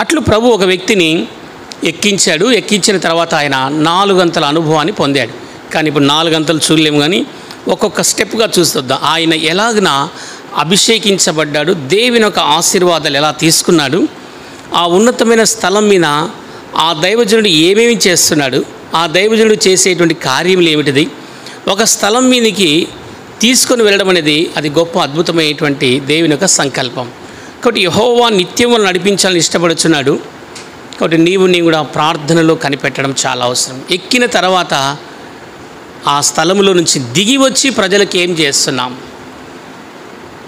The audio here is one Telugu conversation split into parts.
అట్లు ప్రభు ఒక వ్యక్తిని ఎక్కించాడు. ఎక్కించిన తర్వాత ఆయన 4 గంటల అనుభవాన్ని పొందాడు. కానీ ఇప్పుడు 4 గంటలు చూడలేము, కానీ ఒక్కొక్క స్టెప్గా చూస్తుందాం. ఆయన ఎలాగన అభిషేకించబడ్డాడు, దేవుని యొక్క ఆశీర్వాదాలు ఎలా తీసుకున్నాడు, ఆ ఉన్నతమైన స్థలం మీద ఆ దైవజనుడు ఏమేమి చేస్తున్నాడు, ఆ దైవజనుడు చేసేటువంటి కార్యములు ఏమిటిది, ఒక స్థలం మీదకి తీసుకొని వెళ్ళడం అనేది అది గొప్ప అద్భుతమైనటువంటి దేవుని యొక్క సంకల్పం. కాబట్టి యెహోవా నిత్యము నడిపించాలని ఇష్టపడుచున్నాడు. కాబట్టి నీవు కూడా ప్రార్థనలో కనిపెట్టడం చాలా అవసరం. ఎక్కిన తర్వాత ఆ స్థలంలో నుంచి దిగి వచ్చి ప్రజలకు ఏం చేస్తున్నాం.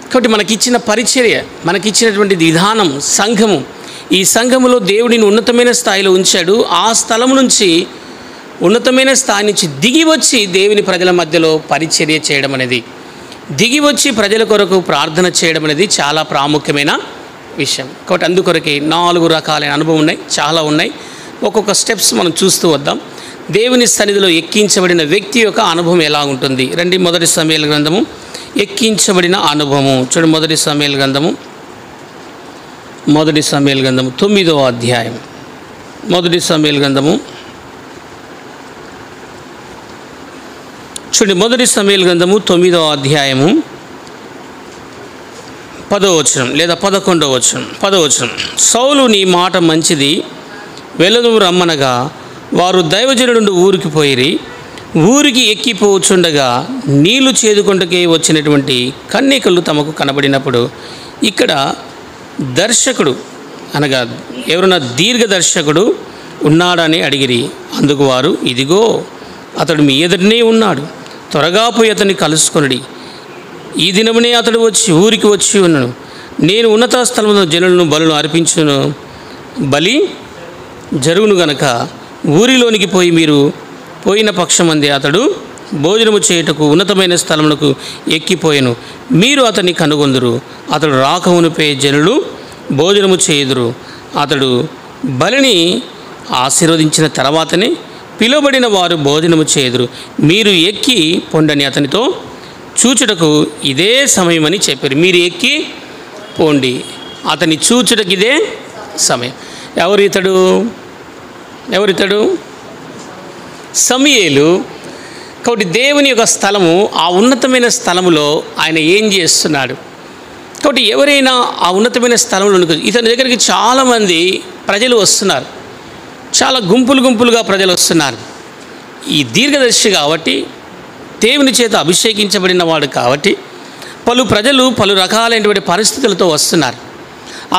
కాబట్టి మనకిచ్చిన పరిచర్య, మనకిచ్చినటువంటి విధానం, సంఘము, ఈ సంఘములో దేవుడిని ఉన్నతమైన స్థాయిలో ఉంచాడు. ఆ స్థలం నుంచి ఉన్నతమైన స్థాయి నుంచి దిగి వచ్చి దేవుని ప్రజల మధ్యలో పరిచర్య చేయడం అనేది, దిగి వచ్చి ప్రజల కొరకు ప్రార్థన చేయడం అనేది చాలా ప్రాముఖ్యమైన విషయం. కాబట్టి అందుకొరకే 4 రకాలైన అనుభవం ఉన్నాయి, చాలా ఉన్నాయి. ఒక్కొక్క స్టెప్స్ మనం చూస్తూ వద్దాం. దేవుని సన్నిధిలో ఎక్కించబడిన వ్యక్తి యొక్క అనుభవం ఎలా ఉంటుంది. రండి, మొదటి సమూయేలు గ్రంథము, ఎక్కించబడిన అనుభవము చూడండి. మొదటి సమూయేలు గ్రంథము 9వ అధ్యాయం. మొదటి సమూయేలు గ్రంథము చూడండి. మొదటి సమూయేలు గ్రంథము 9వ అధ్యాయము 10వ వచనం లేదా 11వ వచనం. 10వ వచనం. సౌలు నీ మాట మంచిది, వెళదు రమ్మనగా వారు దైవజనుడు ఊరికి పోయిరి. ఊరికి ఎక్కిపోచుండగా నీళ్లు చేదుకొండకే వచ్చినటువంటి కన్యకలు తమకు కనబడినప్పుడు ఇక్కడ దర్శకుడు అనగా ఎవరన్నా దీర్ఘదర్శకుడు ఉన్నాడని అడిగిరి. అందుకు వారు, ఇదిగో అతడు మీ ఎదుటనే ఉన్నాడు, త్వరగా పోయి అతన్ని కలుసుకొనుడి. ఈ దినమునే అతడు ఊరికి వచ్చి ఉన్నాను. నేను ఉన్నత స్థలంలో జనులను బలులను అర్పించును, బలి జరుగును గనక ఊరిలోనికి పోయి మీరు పోయిన పక్షమంది అతడు భోజనము చేయుటకు ఉన్నతమైన స్థలమునకు ఎక్కిపోయెను. మీరు అతన్ని కనుగొందురు. అతడు రాకమునుపే జనులు భోజనము చేయుదురు. అతడు బలిని ఆశీర్వదించిన తర్వాతనే పిలువబడిన వారు భోజనము చేయుదురు. మీరు ఎక్కి పొండని అతనితో చూచుటకు ఇదే సమయమని చెప్పారు. మీరు ఎక్కి పోండి, అతని చూచుటకు ఇదే సమయం. ఎవరితడు? సమూయేలు. కాబట్టి దేవుని యొక్క స్థలము, ఆ ఉన్నతమైన స్థలములో ఆయన ఏం చేస్తున్నాడు. కాబట్టి ఎవరైనా ఆ ఉన్నతమైన స్థలంలో ఇతని దగ్గరికి చాలామంది ప్రజలు వస్తున్నారు, చాలా గుంపులుగా ప్రజలు వస్తున్నారు. ఈ దీర్ఘదర్శి కాబట్టి, దేవుని చేత అభిషేకించబడిన వాడు కాబట్టి పలు ప్రజలు పలు రకాలైనటువంటి పరిస్థితులతో వస్తున్నారు.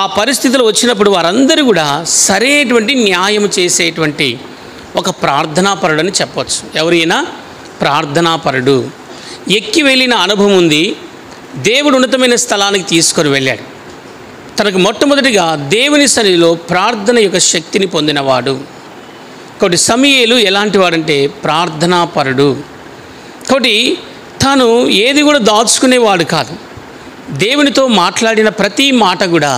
ఆ పరిస్థితులు వచ్చినప్పుడు వారందరూ కూడా సరైనటువంటి న్యాయం చేసేటువంటి ఒక ప్రార్థనాపరుడు అని చెప్పవచ్చు. ఎవరైనా ప్రార్థనాపరుడు. ఎక్కి వెళ్ళిన అనుభవం ఉంది, దేవుడు ఉన్నతమైన స్థలానికి తీసుకొని వెళ్ళాడు. తనకు మొట్టమొదటిగా దేవుని సన్నిధిలో ప్రార్థన యొక్క శక్తిని పొందినవాడు. కాబట్టి సమూయేలు ఎలాంటి వాడంటే ప్రార్థనాపరుడు. కాబట్టి తాను ఏది కూడా దాచుకునేవాడు కాదు. దేవునితో మాట్లాడిన ప్రతి మాట కూడా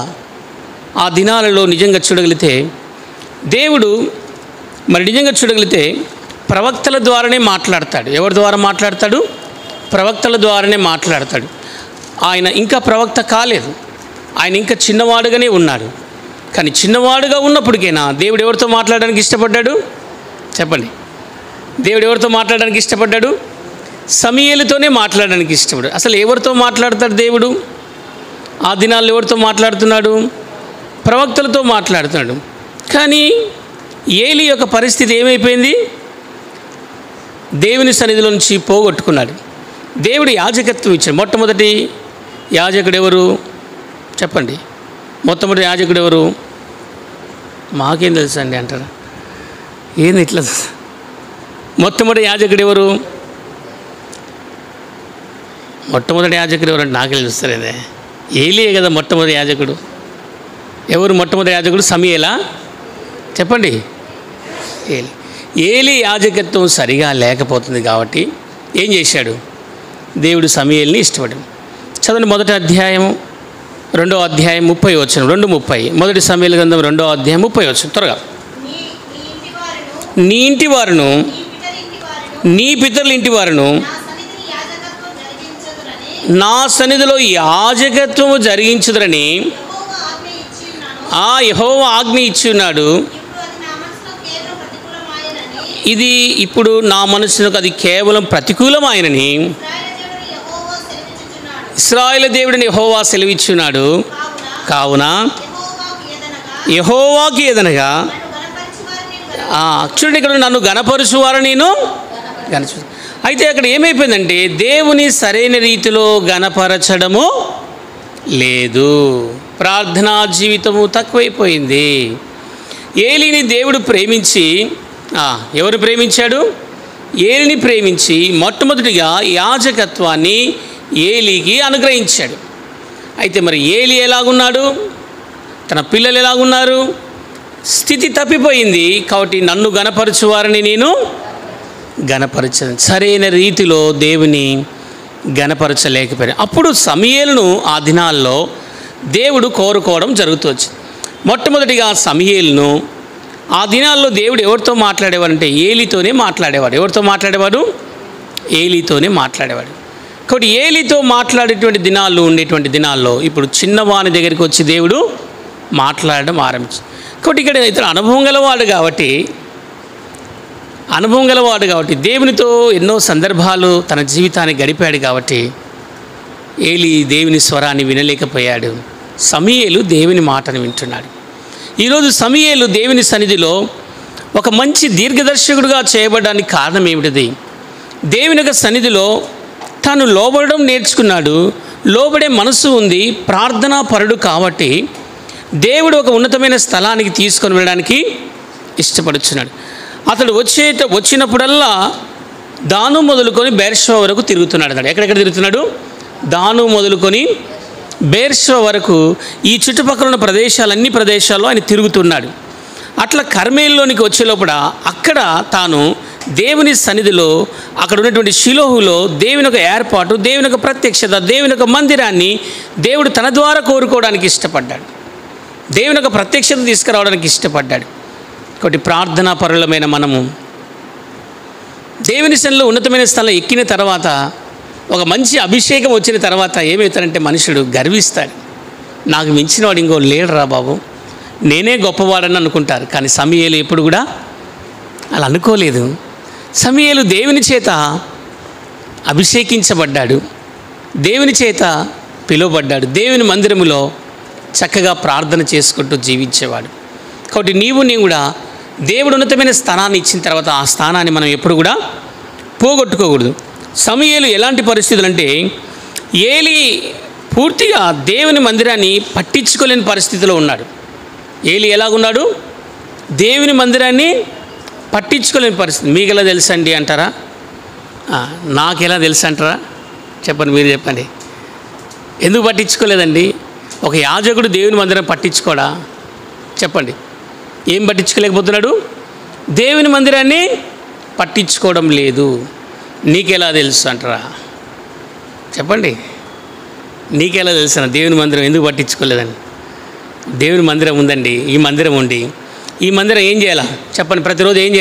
ఆ దినాలలో నిజంగా చూడగలిగితే, దేవుడు నిజంగా చూడగలిగితే ప్రవక్తల ద్వారానే మాట్లాడతాడు. ఎవరి ద్వారా మాట్లాడతాడు? ప్రవక్తల ద్వారానే మాట్లాడతాడు. ఆయన ఇంకా ప్రవక్త కాలేదు, ఆయన ఇంకా చిన్నవాడుగానే ఉన్నాడు. కానీ చిన్నవాడుగా ఉన్నప్పటికైనా దేవుడు ఎవరితో మాట్లాడడానికి ఇష్టపడ్డాడు? చెప్పండి. దేవుడు ఎవరితో మాట్లాడడానికి ఇష్టపడ్డాడు? సమూయేలుతోనే మాట్లాడడానికి ఇష్టపడ్డాడు. అసలు ఎవరితో మాట్లాడతాడు దేవుడు? ఆ దినాల్లో ఎవరితో మాట్లాడుతున్నాడు? ప్రవక్తలతో మాట్లాడుతున్నాడు. కానీ ఏలీ యొక్క పరిస్థితి ఏమైపోయింది? దేవుని సన్నిధిలో నుంచి పోగొట్టుకున్నాడు. దేవుడు యాజకత్వం ఇచ్చాడు. మొట్టమొదటి యాజకుడు ఎవరు చెప్పండి? మొట్టమొదటి యాజకుడు ఎవరు? మాకేం తెలుసు అండి అంటారు. ఏంది ఇట్లా? మొట్టమొదటి యాజకుడు ఎవరు? మొట్టమొదటి యాజకుడు ఎవరంటే నాకే తెలుస్తలేదే. ఏలీయే కదా మొట్టమొదటి యాజకుడు. ఎవరు మొట్టమొదటి యాజకుడు? సమూయేలా? చెప్పండి. ఏలీ యాజకత్వం సరిగా లేకపోతుంది కాబట్టి ఏం చేశాడు? దేవుడు సమూయేలుని ఇష్టపడ్డాడు. చదవండి, మొదటి అధ్యాయం 2వ అధ్యాయం 30 వచనం. 2:30. మొదటి సమూయేలు గ్రంథం 2వ అధ్యాయం 30 వచనం. త్వరగా. నీ ఇంటి వారును నీ పితరుల ఇంటి వారును నా సన్నిధిలో యాజకత్వము జరిగించుదురని యెహోవా ఆజ్ఞ ఇచ్చి ఉన్నాడు, ఇది ఇప్పుడు నా మనసుకు అది కేవలం ప్రతికూలమైనని ఇశ్రాయేలు దేవుడిని యెహోవా సెలవిచ్చున్నాడు. కావున యెహోవాకి ఏదనగా చూడండి, ఇక్కడ నన్ను గణపరుచువారు నేను గణచు. అయితే అక్కడ ఏమైపోయిందంటే దేవుని సరైన రీతిలో గణపరచడము లేదు, ప్రార్థనా జీవితము తక్కువైపోయింది. ఏలీని దేవుడు ప్రేమించి ఎవరు ప్రేమించాడు? ఏలిని ప్రేమించి మొట్టమొదటిగా యాజకత్వాన్ని ఏలీకి అనుగ్రహించాడు. అయితే మరి ఏలి ఎలాగున్నాడు? తన పిల్లలు ఎలాగున్నారు? స్థితి తప్పిపోయింది. కాబట్టి నన్ను గణపరచువారని నేను గణపరచను. సరైన రీతిలో దేవుని గణపరచలేకపోయాడు. అప్పుడు సమూయేలును ఆ దినాల్లో దేవుడు కోరుకోవడం జరుగుతూ మొట్టమొదటిగా సమూయేలును ఆ దినాల్లో దేవుడు ఎవరితో మాట్లాడేవాడంటే ఏలీతోనే మాట్లాడేవాడు. ఎవరితో మాట్లాడేవాడు? ఏలీతోనే మాట్లాడేవాడు. కాబట్టి ఏలీతో మాట్లాడేటువంటి ఉండేటువంటి దినాల్లో ఇప్పుడు చిన్నవాని దగ్గరికి వచ్చి దేవుడు మాట్లాడడం ఆరంభించాడు. కాబట్టి ఇక్కడ ఇతను అనుభవం గలవాడు కాబట్టి దేవునితో ఎన్నో సందర్భాలు తన జీవితాన్ని గడిపాడు. కాబట్టి ఏలీ దేవుని స్వరాన్ని వినలేకపోయాడు. సమూయేలు దేవుని మాటను వింటున్నాడు. ఈరోజు సమూయేలు దేవుని సన్నిధిలో ఒక మంచి దీర్ఘదర్శకుడుగా చేయబడడానికి కారణం ఏమిటిది? దేవుని యొక్క సన్నిధిలో తాను లోబడడం నేర్చుకున్నాడు. లోబడే మనసు ఉంది, ప్రార్థనా పరుడు. కాబట్టి దేవుడు ఒక ఉన్నతమైన స్థలానికి తీసుకొని వెళ్ళడానికి ఇష్టపడుచున్నాడు. అతడు వచ్చినప్పుడల్లా దాను మొదలుకొని బెర్షెబా వరకు తిరుగుతున్నాడు. ఎక్కడెక్కడ తిరుగుతున్నాడు? దాను మొదలుకొని బెర్షెబా వరకు ఈ చుట్టుపక్కల ఉన్న ప్రదేశాలన్నీ ప్రదేశాల్లో ఆయన తిరుగుతున్నాడు. అట్లా కర్మేల్లోనికి వచ్చే లోపల అక్కడ తాను దేవుని సన్నిధిలో అక్కడ ఉన్నటువంటి షిలోహులో దేవుని యొక్క ఏర్పాటు, దేవుని యొక్క ప్రత్యక్షత, దేవుని యొక్క మందిరాన్ని దేవుడు తన ద్వారా కోరుకోవడానికి ఇష్టపడ్డాడు. దేవుని యొక్క ప్రత్యక్షత తీసుకురావడానికి ఇష్టపడ్డాడు. కాబట్టి ప్రార్థనా పరులమైన మనము దేవుని సన్నిధిలో ఉన్నతమైన స్థలం ఎక్కిన తర్వాత, ఒక మంచి అభిషేకం వచ్చిన తర్వాత ఏమవుతాడంటే మనుషుడు గర్విస్తాడు. నాకు మించిన వాడు ఇంకో లేడురా బాబు, నేనే గొప్పవాడని అనుకుంటారు. కానీ సమూయేలు ఎప్పుడు కూడా అలా అనుకోలేదు. సమూయేలు దేవుని చేత అభిషేకించబడ్డాడు, దేవుని చేత పిలువబడ్డాడు, దేవుని మందిరములో చక్కగా ప్రార్థన చేసుకుంటూ జీవించేవాడు. కాబట్టి నీవు కూడా దేవుడు ఉన్నతమైన స్థానాన్ని ఇచ్చిన తర్వాత ఆ స్థానాన్ని మనం ఎప్పుడు కూడా పోగొట్టుకోకూడదు. సమూయేలు ఎలాంటి పరిస్థితులు అంటే, ఏలీ పూర్తిగా దేవుని మందిరాన్ని పట్టించుకోలేని పరిస్థితిలో ఉన్నాడు. ఏలీ ఎలాగున్నాడు? దేవుని మందిరాన్ని పట్టించుకోలేని పరిస్థితి. మీకు ఎలా తెలుసండి అంటారా? నాకు ఎలా తెలుసు అంటారా? చెప్పండి, మీరు చెప్పండి. ఎందుకు పట్టించుకోలేదండి? ఒక యాజకుడు దేవుని మందిరం పట్టించుకోడా? చెప్పండి. ఏం పట్టించుకోలేకపోతున్నాడు? దేవుని మందిరాన్ని పట్టించుకోవడం లేదు. నీకెలా తెలుసు అంటారా? చెప్పండి, నీకెలా తెలుసు దేవుని మందిరం ఎందుకు పట్టించుకోలేదని? దేవుని మందిరం ఉందండి. ఈ మందిరం ఉండి ఈ మందిరం ఏం చేయాలా చెప్పండి? ప్రతిరోజు ఏం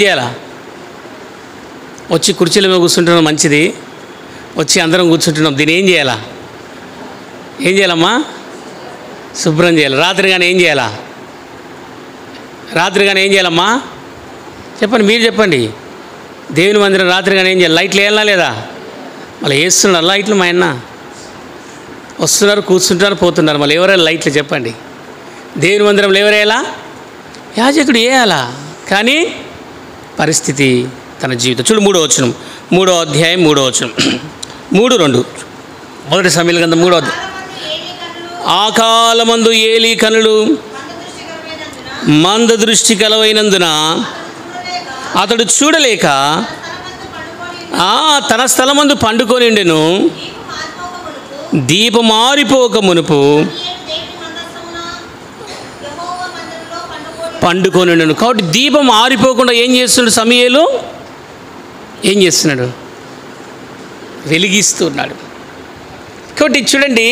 చేయాలా? వచ్చి కుర్చీల మీద కూర్చుంటున్నాం, మంచిది. వచ్చి అందరం కూర్చుంటున్నాం, దీన్ని ఏం చేయాలమ్మా? శుభ్రం చేయాలి. రాత్రి కానీ ఏం చేయాలమ్మా? చెప్పండి, మీరు చెప్పండి. దేవుని మందిరం రాత్రి కానీ ఏం చేయాలి? లైట్లు వేయాలా లేదా? మళ్ళీ వేస్తున్నారు లైట్లు. మా అన్న వస్తున్నారు, కూర్చుంటున్నారు, పోతున్నారు. మళ్ళీ ఎవరైనా లైట్లు చెప్పండి. దేవుని మందిరంలో ఎవరేయాలా? యాజకుడు వేయాలా. కానీ పరిస్థితి తన జీవితం చూడు. 3వ వచనం, 3వ అధ్యాయం 3వ వచనం, 3:2 మొదటి సమూయేలు గ్రంథం 3వ అధ్యాయం. ఆ కాలమందు ఏలీ కనులు మంద దృష్టి కలవైనందున అతడు చూడలేక తన స్థలమందు పండుకొని ఉండెను. దీపం ఆరిపోక మునుపు పండుకొని ఉండెను. కాబట్టి దీపం ఆరిపోకుండా ఏం చేస్తున్నాడు సమూయేలు? ఏం చేస్తున్నాడు? వెలిగిస్తున్నాడు. కాబట్టి చూడండి,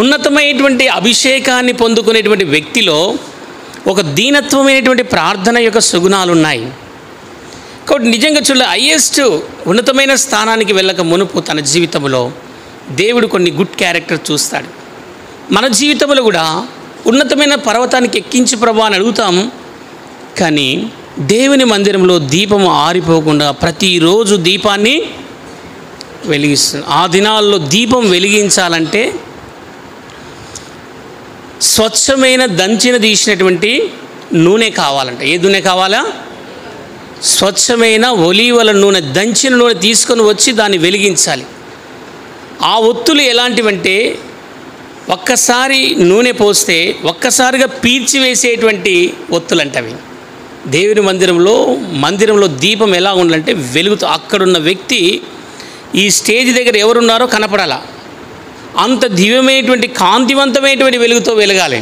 ఉన్నతమైనటువంటి అభిషేకాన్ని పొందుకునేటువంటి వ్యక్తిలో ఒక దీనత్వమైనటువంటి ప్రార్థన యొక్క సుగుణాలు ఉన్నాయి. కాబట్టి నిజంగా చూడ హైయెస్ట్ ఉన్నతమైన స్థానానికి వెళ్ళక మునుపు తన జీవితంలో దేవుడు కొన్ని గుడ్ క్యారెక్టర్ చూస్తాడు. మన జీవితంలో కూడా ఉన్నతమైన పర్వతానికి ఎక్కించి ప్రభా అని అడుగుతాము. కానీ దేవుని మందిరంలో దీపము ఆరిపోకుండా ప్రతిరోజు దీపాన్ని వెలిగిస్తుంది. ఆ దినాల్లో దీపం వెలిగించాలంటే స్వచ్ఛమైన దంచిన తీసినటువంటి నూనె కావాలంట. ఏ నూనె కావాలా? స్వచ్ఛమైన ఒలీవల నూనె, దంచిన నూనె తీసుకొని వచ్చి దాన్ని వెలిగించాలి. ఆ ఒత్తులు ఎలాంటివంటే ఒక్కసారి నూనె పోస్తే ఒక్కసారిగా పీల్చివేసేటువంటి ఒత్తులు అంటవి. దేవుని మందిరంలో దీపం ఎలా ఉండాలంటే వెలుగుతూ, అక్కడున్న వ్యక్తి ఈ స్టేజ్ దగ్గర ఎవరున్నారో కనపడాలా, అంత దివ్యమైనటువంటి కాంతివంతమైనటువంటి వెలుగుతో వెలగాలి.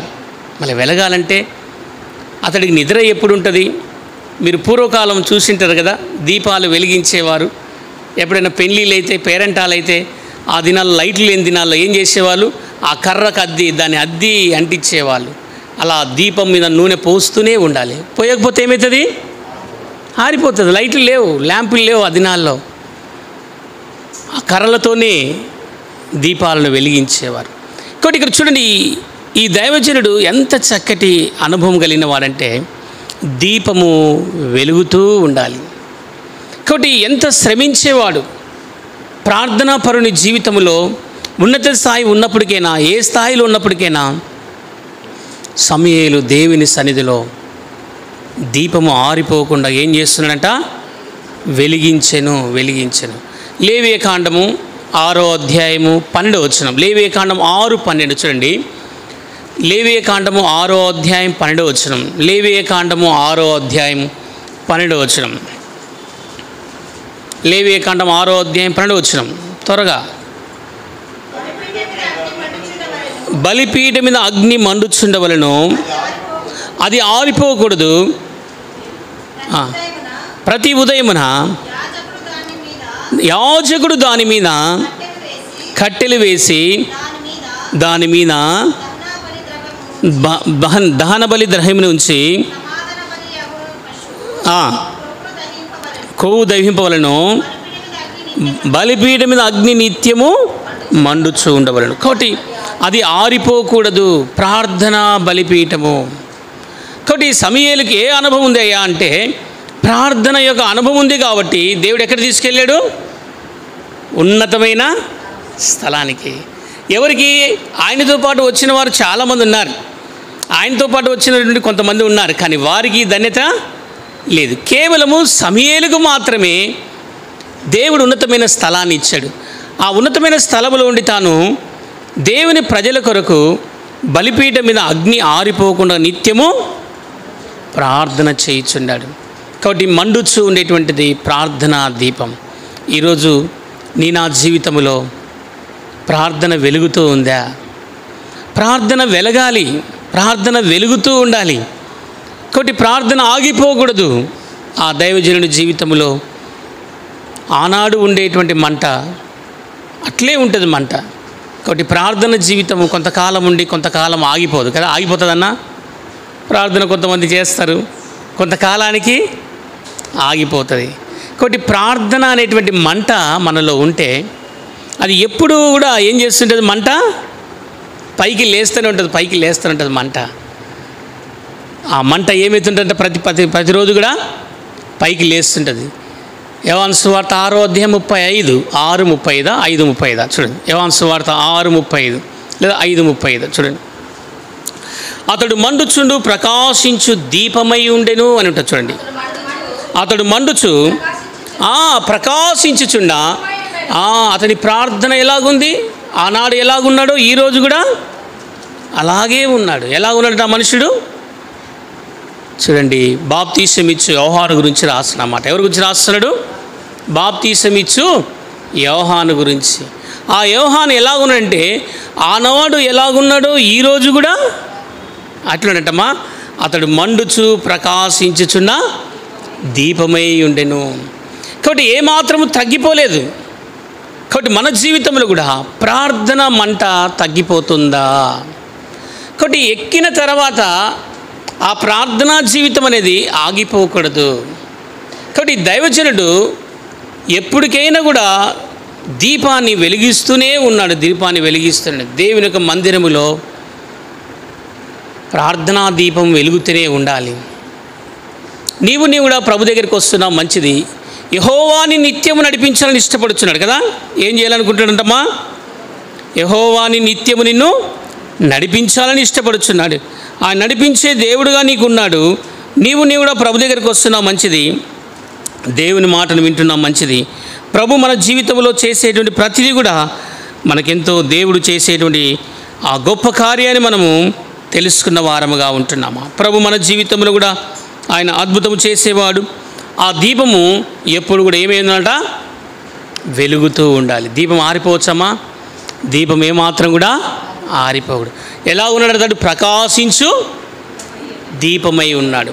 మళ్ళీ వెలగాలంటే అతడికి నిద్ర ఎప్పుడు ఉంటుంది? మీరు పూర్వకాలం చూసింటారు కదా, దీపాలు వెలిగించేవారు. ఎప్పుడైనా పెళ్ళిళ్ళు అయితే, పేరెంటాలైతే ఆ దినాల్లో లైట్లు లేని దినాల్లో ఏం చేసేవాళ్ళు? ఆ కర్రకు దాన్ని అద్ది అంటించేవాళ్ళు. అలా దీపం మీద నూనె పోస్తూనే ఉండాలి. పోయకపోతే ఏమవుతుంది? ఆరిపోతుంది. లైట్లు లేవు, ల్యాంపులు లేవు ఆ దినాల్లో. ఆ కర్రలతోనే దీపాలను వెలిగించేవారు. కాబట్టి ఇక్కడ చూడండి, ఈ దైవజనుడు ఎంత చక్కటి అనుభవం కలిగిన వాడంటే దీపము వెలుగుతూ ఉండాలి. కాబట్టి ఎంత శ్రమించేవాడు. ప్రార్థనా పరుని జీవితంలో ఉన్నత స్థాయి ఉన్నప్పటికైనా, ఏ స్థాయిలో ఉన్నప్పటికైనా సమూయేలు దేవుని సన్నిధిలో దీపము ఆరిపోకుండా ఏం చేస్తున్నాడంట? వెలిగించెను. లేవియ కాండము 6వ అధ్యాయము 12వ వచనం. లేవియ కాండం 6:12 చూడండి. లేవియ కాండము 6వ అధ్యాయం 12వ వచనం. లేవియ కాండము 6వ అధ్యాయం 12వ వచనం. లేవియ కాండం 6వ అధ్యాయం 12వ వచనం. త్వరగా. బలిపీఠ మీద అగ్ని మండుచుండవలను, అది ఆరిపోకూడదు. ప్రతి ఉదయమున యాజకుడు దాని మీద కట్టెలు వేసి దాని మీద దహన బలి ద్రవ్యమును ఉంచి కొవ్వు దహింపవలను, బలిపీఠ మీద అగ్ని నిత్యము మండుచు ఉండవలను. కాబట్టి అది ఆరిపోకూడదు. ప్రార్థనా బలిపీఠము. కాబట్టి సమూయేలుకి ఏ అనుభవం ఉంది అయ్యా అంటే ప్రార్థన యొక్క అనుభవం ఉంది. కాబట్టి దేవుడు ఎక్కడ తీసుకెళ్ళాడు? ఉన్నతమైన స్థలానికి. ఎవరికి? ఆయనతో పాటు వచ్చిన వారు చాలామంది ఉన్నారు. ఆయనతో పాటు వచ్చినటువంటి కొంతమంది ఉన్నారు. కానీ వారికి ధన్యత లేదు. కేవలము సమూయేలుకు మాత్రమే దేవుడు ఉన్నతమైన స్థలాన్ని ఇచ్చాడు. ఆ ఉన్నతమైన స్థలంలో ఉండి తాను దేవుని ప్రజల కొరకు బలిపీఠం మీద అగ్ని ఆరిపోకుండా నిత్యము ప్రార్థన చేయుచున్నాడు. కాబట్టి మండుచు ఉండేటువంటిది ప్రార్థనా దీపం. ఈరోజు నా జీవితంలో ప్రార్థన వెలుగుతూ ఉందా? ప్రార్థన వెలగాలి, ప్రార్థన వెలుగుతూ ఉండాలి. కాబట్టి ప్రార్థన ఆగిపోకూడదు. ఆ దైవజనుడి జీవితంలో ఆనాడు ఉండేటువంటి మంట అట్లే ఉంటుంది మంట. కాబట్టి ప్రార్థన జీవితం కొంతకాలం ఉండి కొంతకాలం ఆగిపోదు కదా. ఆగిపోతుందన్నా? ప్రార్థన కొంతమంది చేస్తారు, కొంతకాలానికి ఆగిపోతుంది. కాబట్టి ప్రార్థన అనేటువంటి మంట మనలో ఉంటే అది ఎప్పుడు కూడా ఏం చేస్తుంటుంది? మంట పైకి లేస్తూనే ఉంటుంది మంట. ఆ మంట ఏమవుతుందంటే ప్రతిరోజు కూడా పైకి లేస్తుంటుంది. యోహాను సువార్త 6వ అధ్యాయం 35, 6:35, 5:35 చూడండి. యోహాను సువార్త 6:35 లేదా 5:35 చూడండి. అతడు మండుచుండు ప్రకాశించు దీపమై ఉండెను అని ఉంటుంది చూడండి. అతడు మండుచు ప్రకాశించుచుండ. అతని ప్రార్థన ఎలాగుంది? ఆనాడు ఎలాగున్నాడో ఈరోజు కూడా అలాగే ఉన్నాడు. ఎలాగున్నాడు ఆ మనుషుడు? చూడండి, బాప్తీసం ఇచ్చు యోహాను గురించి రాస్తున్నమాట. ఎవరి గురించి రాస్తున్నాడు? బాప్తీసం ఇచ్చు యోహాను గురించి. ఆ యోహాను ఎలాగున్నాడంటే ఆనాడు ఎలాగున్నాడో ఈరోజు కూడా అట్లున్నట్టమ్మా. అతడు మండుచు ప్రకాశించుచున్న దీపమై ఉండెను. కాబట్టి ఏమాత్రము తగ్గిపోలేదు. కాబట్టి మన జీవితంలో కూడా ప్రార్థన మంట తగ్గిపోతుందా? కాబట్టి ఎక్కిన తర్వాత ఆ ప్రార్థనా జీవితం అనేది ఆగిపోకూడదు. కాబట్టి దైవజనుడు ఎప్పటికైనా కూడా దీపాన్ని వెలిగిస్తూనే ఉన్నాడు. దేవుని యొక్క మందిరములో ప్రార్థనా దీపం వెలుగుతూనే ఉండాలి. నీవు కూడా ప్రభు దగ్గరికి వస్తున్నావు, మంచిది. యెహోవాని నిత్యము నడిపించాలని ఇష్టపడుతున్నాడు కదా. ఏం చేయాలనుకుంటాడంటమ్మా? యెహోవాని నిత్యము నిన్ను నడిపించాలని ఇష్టపడుతున్నాడు. ఆ నడిపించే దేవుడుగా నీకున్నాడు. నీవు కూడా ప్రభు దగ్గరికి వస్తున్నావు, మంచిది. దేవుని మాటను వింటున్నావు, మంచిది. ప్రభు మన జీవితంలో చేసేటువంటి ప్రతిదీ కూడా మనకెంతో దేవుడు చేసేటువంటి ఆ గొప్ప కార్యాన్ని మనము తెలుసుకున్న వారముగా ఉంటున్నామా? ప్రభు మన జీవితంలో కూడా ఆయన అద్భుతము చేసేవాడు. ఆ దీపము ఎప్పుడు కూడా ఏమైందంట? వెలుగుతూ ఉండాలి. దీపం ఆరిపోవచ్చమ్మా? దీపం ఏమాత్రం కూడా ఆరిపోకూడదు. ఎలా ఉన్నాడు? తడు ప్రకాశించు దీపమై ఉన్నాడు.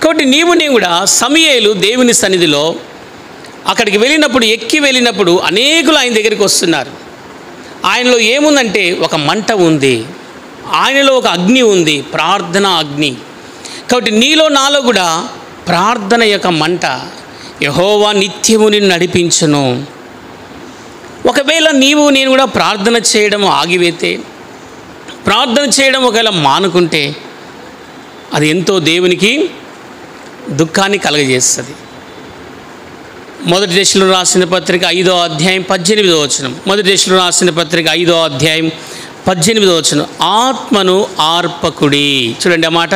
కాబట్టి నీవు కూడా సమూయేలు దేవుని సన్నిధిలో అక్కడికి వెళ్ళినప్పుడు, ఎక్కి వెళ్ళినప్పుడు అనేకులు ఆయన దగ్గరికి వస్తున్నారు. ఆయనలో ఏముందంటే ఒక మంట ఉంది, ఆయనలో ఒక అగ్ని ఉంది, ప్రార్థన అగ్ని. కాబట్టి నీలో నాలో కూడా ప్రార్థన యొక్క మంట. యెహోవా నిత్యము నిన్ను నడిపించును. ఒకవేళ నేను కూడా ప్రార్థన చేయడం ఆగివేతే, ప్రార్థన చేయడం ఒకవేళ మానుకుంటే అది ఎంతో దేవునికి దుఃఖాన్ని కలగజేస్తుంది. మొదటి దశలో రాసిన పత్రిక 5వ అధ్యాయం 18వ వచనం. మొదటి దశలో రాసిన పత్రిక 5వ అధ్యాయం 18వ వచనం. ఆత్మను ఆర్పకుడి. చూడండి ఆ మాట,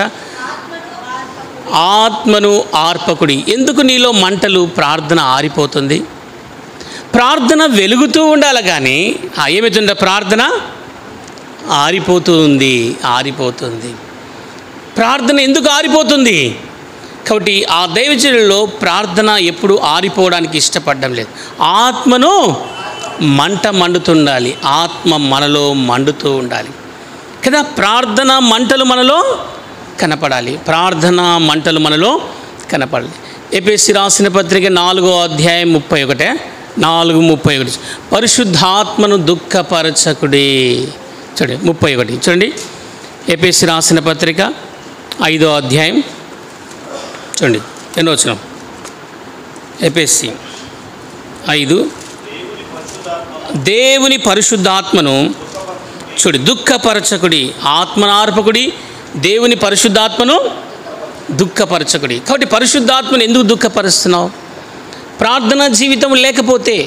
ఆత్మను ఆర్పకుడి. ఎందుకు నీలో మంటలు? ప్రార్థన ఆరిపోతుంది. ప్రార్థన వెలుగుతూ ఉండాలి, కానీ ఏమవుతుందో ప్రార్థన ఆరిపోతుంది. ప్రార్థన ఎందుకు ఆరిపోతుంది? కాబట్టి ఆ దైవజనుల్లో ప్రార్థన ఎప్పుడు ఆరిపోవడానికి ఇష్టపడడం లేదు. ఆత్మను మండుతుండాలి. ఆత్మ మనలో మండుతూ ఉండాలి కదా. ప్రార్థన మంటలు మనలో కనపడాలి. ఎఫెసీ రాసిన పత్రిక 4వ అధ్యాయం 31 పరిశుద్ధాత్మను దుఃఖపరచకుడి. చూడండి 31 చూడండి. ఎఫెసీ రాసిన పత్రిక 5వ అధ్యాయం చూడండి ఎన్నో వచనం. ఎఫెసీ 5 దేవుని పరిశుద్ధాత్మను దుఃఖపరచకుడి. ఆత్మనార్పకుడి, దేవుని పరిశుద్ధాత్మను దుఃఖపరచకుడి. కాబట్టి పరిశుద్ధాత్మను ఎందుకు దుఃఖపరుస్తున్నావు? ప్రార్థనా జీవితం లేకపోతే,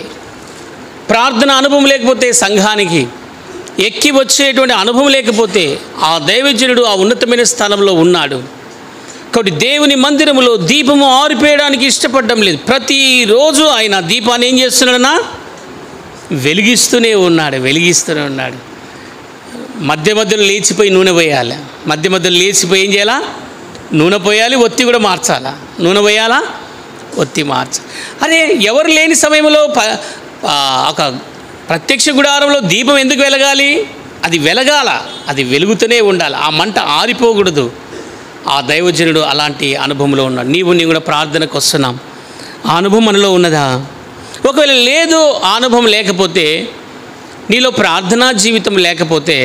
ప్రార్థన అనుభవం లేకపోతే, సంఘానికి ఎక్కి వచ్చేటువంటి అనుభవం లేకపోతే, ఆ దైవజనుడు ఆ ఉన్నతమైన స్థలంలో ఉన్నాడు. కాబట్టి దేవుని మందిరములో దీపము ఆరిపోయడానికి ఇష్టపడడం లేదు. ప్రతిరోజు ఆయన దీపాన్ని ఏం చేస్తున్నాడన్నా? వెలిగిస్తూనే ఉన్నాడు. మధ్యలో లేచిపోయి నూనె పోయాలి. మధ్యలో లేచిపోయి ఏం చేయాలా? నూనె పోయాలి, ఒత్తి కూడా మార్చాలా. నూనె పోయాలా, ఒత్తి మార్చాలి. అదే ఎవరు లేని సమయంలో ఒక ప్రత్యక్ష గుడారంలో దీపం ఎందుకు వెలగాలి? అది వెలగాల, అది వెలుగుతూనే ఉండాలి. ఆ మంట ఆరిపోకూడదు. ఆ దైవజనుడు అలాంటి అనుభవంలో ఉన్నాడు. నీవు కూడా ప్రార్థనకు వస్తున్నాం. ఆ అనుభవం మనలో ఉన్నదా? ఒకవేళ లేదు, ఆ అనుభవం లేకపోతే, నీలో ప్రార్థనా జీవితం లేకపోతే,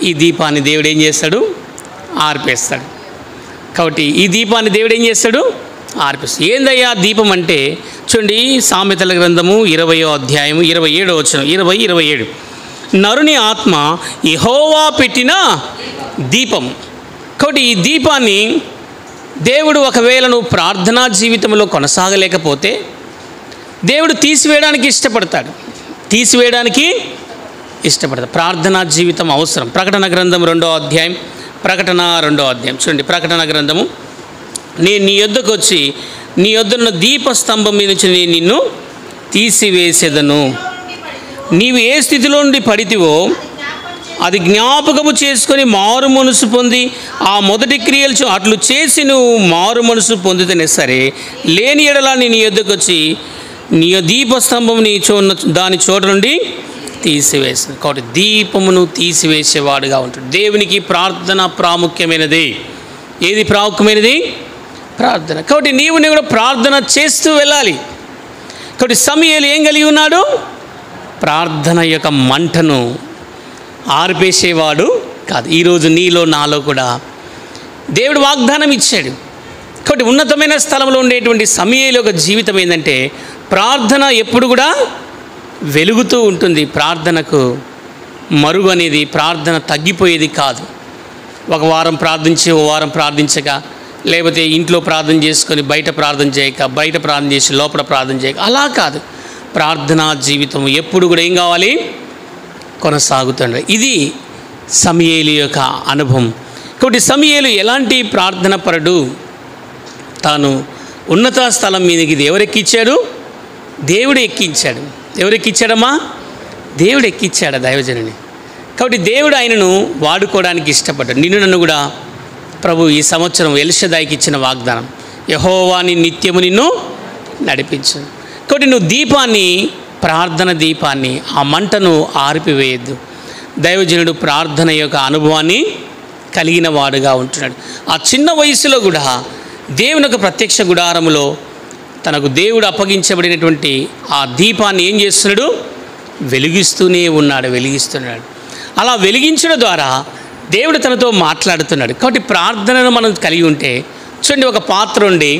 ఈ దీపాన్ని దేవుడు ఏం చేస్తాడు? ఆర్పేస్తాడు. కాబట్టి ఈ దీపాన్ని దేవుడు ఏం చేస్తాడు? ఆర్పేస్తాడు. ఏందయ్యా దీపం అంటే? చూడండి సామెతల గ్రంథము 20వ అధ్యాయం 27వ వచనం. 27 నరుని ఆత్మ యెహోవా పెట్టిన దీపం. కాబట్టి ఈ దీపాన్ని దేవుడు ఒకవేళ నువ్వు ప్రార్థనా జీవితంలో కొనసాగలేకపోతే దేవుడు తీసివేయడానికి ఇష్టపడతాడు. ప్రార్థనా జీవితం అవసరం. ప్రకటన గ్రంథం 2వ అధ్యాయం చూడండి. ప్రకటన గ్రంథము, నేను నీ యొద్దకు వచ్చి నీ యొద్దన్న దీపస్తంభం మీద నుంచి నేను నిన్ను తీసివేసేదను. నీవు ఏ స్థితిలో నుండి పడితివో అది జ్ఞాపకము చేసుకొని మారు మనసు పొంది ఆ మొదటి క్రియలు అట్లు చేసి నువ్వు మారు మనసు పొందితేనే సరే, లేని ఎడల నీ యొద్దకు వచ్చి నీ దీపస్తంభం దాని చోట నుండి తీసివేసింది. కాబట్టి దీపమును తీసివేసేవాడుగా ఉంటాడు. దేవునికి ప్రార్థన ప్రాముఖ్యమైనది. ఏది ప్రాముఖ్యమైనది? ప్రార్థన. కాబట్టి నీవు కూడా ప్రార్థన చేస్తూ వెళ్ళాలి. కాబట్టి సమూయేలు ఏం కలిగి ఉన్నాడు? ప్రార్థన యొక్క మంటను ఆర్పేసేవాడు కాదు. ఈరోజు నీలో నాలో కూడా దేవుడు వాగ్దానం ఇచ్చాడు. కాబట్టి ఉన్నతమైన స్థలంలో ఉండేటువంటి సమూయేలు యొక్క జీవితం ఏంటంటే, ప్రార్థన ఎప్పుడు కూడా వెలుగుతూ ఉంటుంది. ప్రార్థనకు మరుగు అనేది, ప్రార్థన తగ్గిపోయేది కాదు. ఒక వారం ప్రార్థించి ఓ వారం ప్రార్థించక, లేకపోతే ఇంట్లో ప్రార్థన చేసుకొని బయట ప్రార్థన చేయక, బయట ప్రార్థన చేసి లోపల ప్రార్థన చేయక, అలా కాదు. ప్రార్థనా జీవితం ఎప్పుడు కూడా ఏం కావాలి? కొనసాగుతుండాలి. ఇది సమూయేలు యొక్క అనుభవం. కాబట్టి సమూయేలు ఎలాంటి ప్రార్థన పరుడు? తాను ఉన్నత స్థలం మీదకి ఇది ఎవరెక్కించాడు? దేవుడు ఎక్కించాడు. ఎవరెక్కించాడమ్మా? దేవుడు ఎక్కించాడు దైవజనుని. కాబట్టి దేవుడు ఆయనను వాడుకోవడానికి ఇష్టపడ్డాడు. నిన్ను నన్ను కూడా ప్రభు ఈ సంవత్సరం ఎల్షదాయికి ఇచ్చిన వాగ్దానం, యెహోవాని నిత్యము నిన్ను నడిపించు. కాబట్టి నువ్వు దీపాన్ని, ప్రార్థన దీపాన్ని, ఆ మంటను ఆర్పివేయద్దు. దైవజనుడు ప్రార్థన యొక్క అనుభవాన్ని కలిగిన వాడుగా ఉంటున్నాడు. ఆ చిన్న వయసులో కూడా దేవుని యొక్క ప్రత్యక్ష గుడారములో తనకు దేవుడు అప్పగించబడినటువంటి ఆ దీపాన్ని ఏం చేస్తున్నాడు? వెలిగిస్తున్నాడు. అలా వెలిగించడం ద్వారా దేవుడు తనతో మాట్లాడుతున్నాడు. కాబట్టి ప్రార్థనను మనం కలిగి ఉంటే, చూడండి, ఒక పాత్ర ఉండి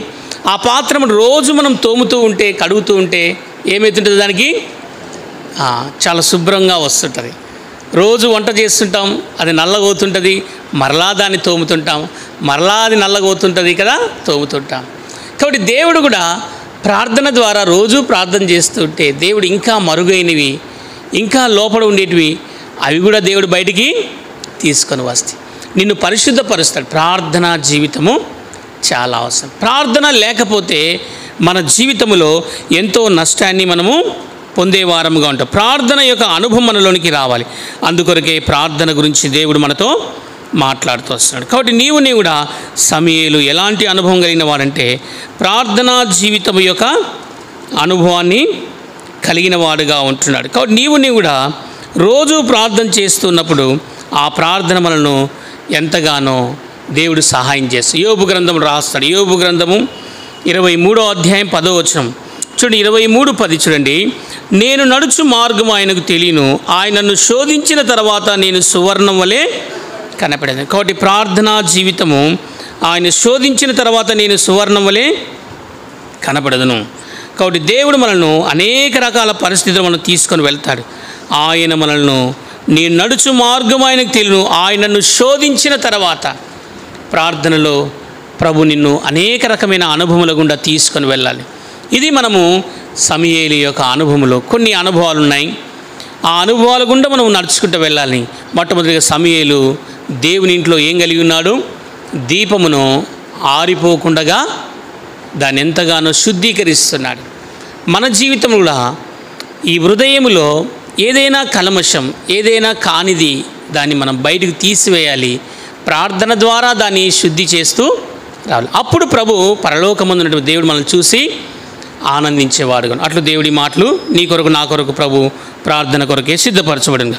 ఆ పాత్రను రోజు మనం తోముతూ ఉంటే, కడుగుతూ ఉంటే ఏమవుతుంటుంది? దానికి చాలా శుభ్రంగా వస్తుంటుంది. రోజు వంట చేస్తుంటాం, అది నల్లగవుతుంటుంది, మరలా దాన్ని తోముతుంటాం, మరలా అది నల్లగవుతుంటుంది కదా, తోముతుంటాం. కాబట్టి దేవుడు కూడా ప్రార్థన ద్వారా రోజు ప్రార్థన చేస్తుంటే దేవుడు ఇంకా మరుగైనవి, ఇంకా లోపల ఉండేటివి అవి కూడా దేవుడు బయటికి తీసుకొని వస్తాయి. నిన్ను పరిశుద్ధపరుస్తాడు. ప్రార్థనా జీవితము చాలా అవసరం. ప్రార్థన లేకపోతే మన జీవితంలో ఎంతో నష్టాన్ని మనము పొందేవారముగా ఉంటాం. ప్రార్థన యొక్క అనుభవం మనలోనికి రావాలి. అందుకొరకే ప్రార్థన గురించి దేవుడు మనతో మాట్లాడుతూ వస్తున్నాడు. కాబట్టి నీవు కూడా సమూయేలు ఎలాంటి అనుభవం కలిగిన వాడంటే, ప్రార్థనా జీవితం యొక్క అనుభవాన్ని కలిగిన వాడుగా ఉంటున్నాడు. కాబట్టి నీవు కూడా రోజు ప్రార్థన చేస్తున్నప్పుడు ఆ ప్రార్థన మనను ఎంతగానో దేవుడు సహాయం చేస్తాడు. యోబు గ్రంథం రాస్తాడు. యోబు గ్రంథము 23వ అధ్యాయం 10వ వచనం చూడండి. 23:10 చూడండి. నేను నడుచు మార్గం ఆయనకు తెలియను, ఆయన నన్ను శోధించిన తర్వాత నేను సువర్ణం వలె కనపడేది. కాబట్టి ప్రార్థనా జీవితము, ఆయన శోధించిన తర్వాత నేను సువర్ణం వలె కనపడదును. కాబట్టి దేవుడు మనల్ని అనేక రకాల పరిస్థితులు మనం తీసుకొని వెళ్తాడు. ఆయన మనల్ని, నేను నడుచు మార్గం ఆయనకు తెలియను, ఆయనను శోధించిన తర్వాత ప్రార్థనలో ప్రభు నిన్ను అనేక రకమైన అనుభవముల గుండా తీసుకొని వెళ్ళాలి. ఇది మనము సమూయేలు యొక్క అనుభవంలో కొన్ని అనుభవాలు ఉన్నాయి. ఆ అనుభవాల గుండా మనం నడుచుకుంటూ వెళ్ళాలి. మొట్టమొదటిగా సమూయేలు దేవుని ఇంట్లో ఏం కలిగి ఉన్నాడు? దీపమును ఆరిపోకుండా దాన్ని ఎంతగానో శుద్ధీకరిస్తున్నాడు. మన జీవితం కూడా ఈ హృదయములో ఏదైనా కల్మషం, ఏదైనా కానిది దాన్ని మనం బయటకు తీసివేయాలి. ప్రార్థన ద్వారా దాన్ని శుద్ధి చేస్తూ రావాలి. అప్పుడు ప్రభు పరలోకమందున్నటువంటి దేవుడు మనల్ని చూసి ఆనందించేవాడుగా. అట్లు దేవుడి మాటలు నీ కొరకు నా కొరకు ప్రభు ప్రార్థన కొరకే సిద్ధపరచబడింది.